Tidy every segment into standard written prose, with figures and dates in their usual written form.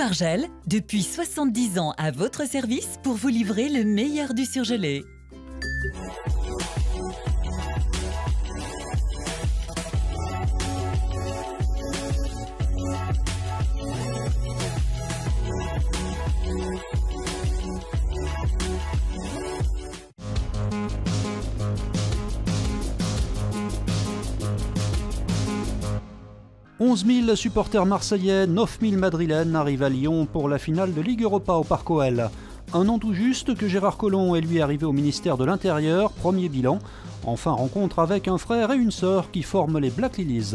Groupe Argel, depuis 70 ans à votre service pour vous livrer le meilleur du surgelé. « 11 000 supporters marseillais, 9 000 madrilènes arrivent à Lyon pour la finale de Ligue Europa au Parc OL. Un an tout juste que Gérard Collomb est lui arrivé au ministère de l'Intérieur, premier bilan. Enfin rencontre avec un frère et une sœur qui forment les Black Lilies.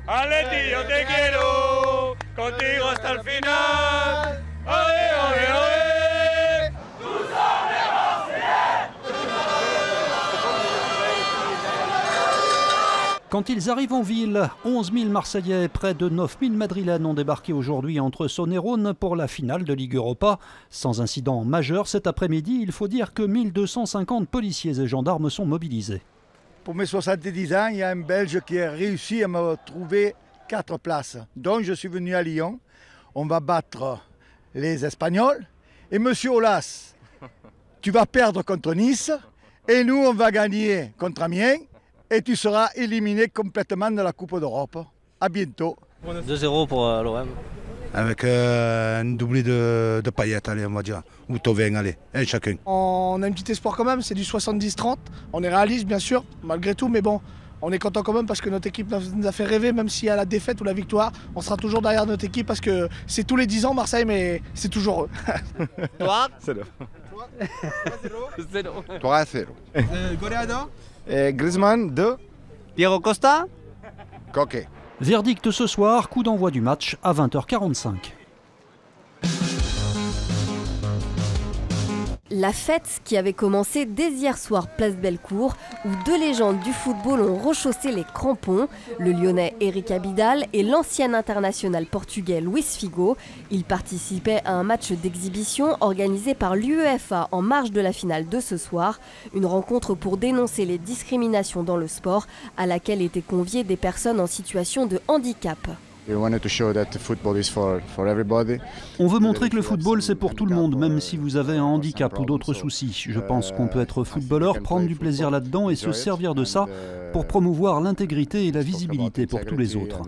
Allez, tío, te quiero, contigo hasta el final. Allez, allez, allez. Quand ils arrivent en ville, 11 000 Marseillais et près de 9 000 Madrilènes ont débarqué aujourd'hui entre Saône et Rhône pour la finale de Ligue Europa. Sans incident majeur cet après-midi, il faut dire que 1250 policiers et gendarmes sont mobilisés. Pour mes 70 ans, il y a un Belge qui a réussi à me trouver 4 places. Donc je suis venu à Lyon. On va battre les Espagnols. Et monsieur Aulas, tu vas perdre contre Nice. Et nous, on va gagner contre Amiens. Et tu seras éliminé complètement de la Coupe d'Europe. À bientôt. 2-0 pour l'OM. Avec un doublé de Payet, allez, on va dire. Ou Thauvin, allez, un chacun. On a un petit espoir quand même, c'est du 70-30. On est réaliste, bien sûr, malgré tout, mais bon, on est content quand même parce que notre équipe nous a fait rêver, même s'il y a la défaite ou la victoire. On sera toujours derrière notre équipe parce que c'est tous les 10 ans Marseille, mais c'est toujours eux. 3-0. 3-0. Goleador Griezmann 2. Piero Costa. Coquet. Verdict ce soir, coup d'envoi du match à 20h45. La fête qui avait commencé dès hier soir place Bellecour, où deux légendes du football ont rechaussé les crampons, le Lyonnais Eric Abidal et l'ancien international portugais Luis Figo. Ils participaient à un match d'exhibition organisé par l'UEFA en marge de la finale de ce soir, une rencontre pour dénoncer les discriminations dans le sport, à laquelle étaient conviées des personnes en situation de handicap. On veut montrer que le football c'est pour tout le monde, même si vous avez un handicap ou d'autres soucis. Je pense qu'on peut être footballeur, prendre du plaisir là-dedans et se servir de ça pour promouvoir l'intégrité et la visibilité pour tous les autres.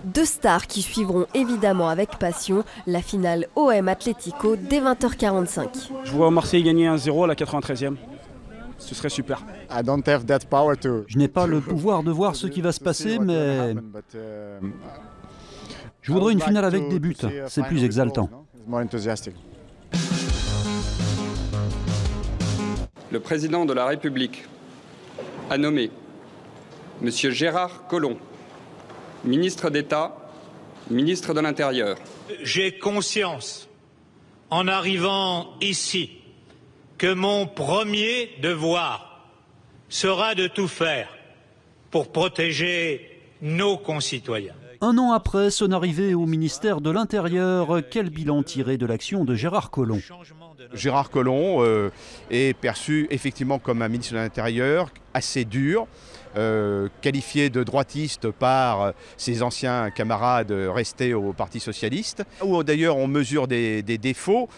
Deux stars qui suivront évidemment avec passion la finale OM Atlético dès 20h45. Je vois Marseille gagner 1-0 à la 93e. Ce serait super. Je n'ai pas le pouvoir de voir ce qui va se passer, mais je voudrais une finale avec des buts. C'est plus exaltant. Le président de la République a nommé M. Gérard Collomb, ministre d'État, ministre de l'Intérieur. J'ai conscience, en arrivant ici, que mon premier devoir sera de tout faire pour protéger nos concitoyens. Un an après son arrivée au ministère de l'Intérieur, quel bilan tiré de l'action de Gérard Collomb? Gérard Collomb est perçu effectivement comme un ministre de l'Intérieur assez dur, qualifié de droitiste par ses anciens camarades restés au Parti socialiste, où d'ailleurs on mesure des défauts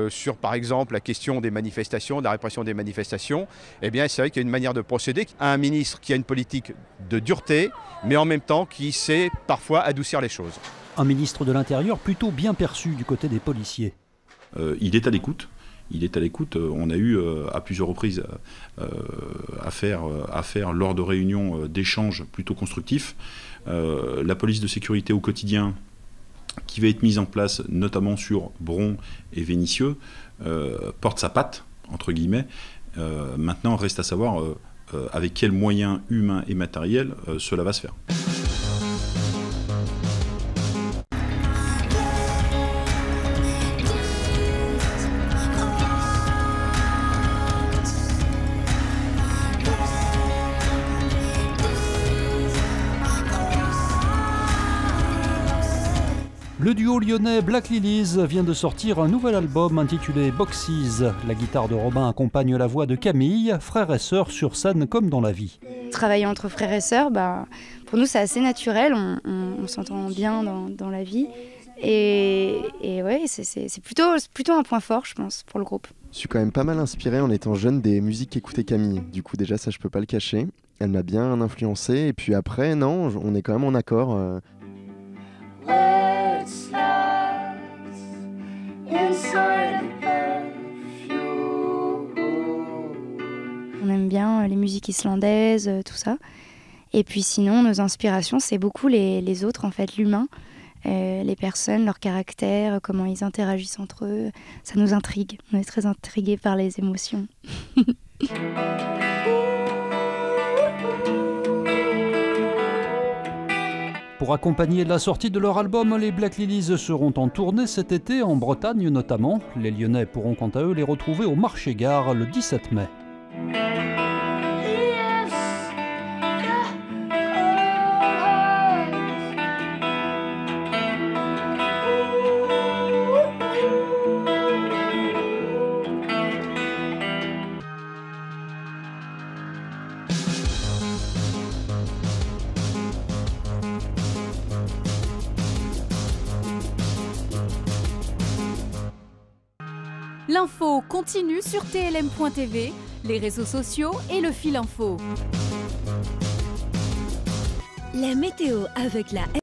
sur par exemple la question des manifestations, de la répression des manifestations. Eh bien c'est vrai qu'il y a une manière de procéder à un ministre qui a une politique de dureté, mais en même temps qui sait parfois adoucir les choses. Un ministre de l'Intérieur plutôt bien perçu du côté des policiers. Il est à l'écoute. Il est à l'écoute. On a eu à plusieurs reprises affaire lors de réunions d'échanges plutôt constructifs. La police de sécurité au quotidien qui va être mise en place notamment sur Bron et Vénissieux porte sa patte, entre guillemets. Maintenant, reste à savoir avec quels moyens humains et matériels cela va se faire. Le Le duo lyonnais Black Lilies vient de sortir un nouvel album intitulé Boxes. La guitare de Robin accompagne la voix de Camille, frères et sœurs sur scène comme dans la vie. Travailler entre frères et sœurs, pour nous c'est assez naturel, on s'entend bien dans la vie. Et ouais, c'est plutôt un point fort, je pense, pour le groupe. Je suis quand même pas mal inspiré en étant jeune des musiques qu'écoutait Camille. Du coup, déjà, ça, je peux pas le cacher. Elle m'a bien influencé. Et puis après, non, on est quand même en accord. On aime bien les musiques islandaises, tout ça. Et puis sinon, nos inspirations, c'est beaucoup les autres, en fait, l'humain. Les personnes, leur caractère, comment ils interagissent entre eux, ça nous intrigue. On est très intrigués par les émotions. Pour accompagner la sortie de leur album, les Black Lilies seront en tournée cet été, en Bretagne notamment. Les Lyonnais pourront quant à eux les retrouver au Marché-Gare le 17 mai. L'info continue sur TLM.tv, les réseaux sociaux et le fil info. La météo avec la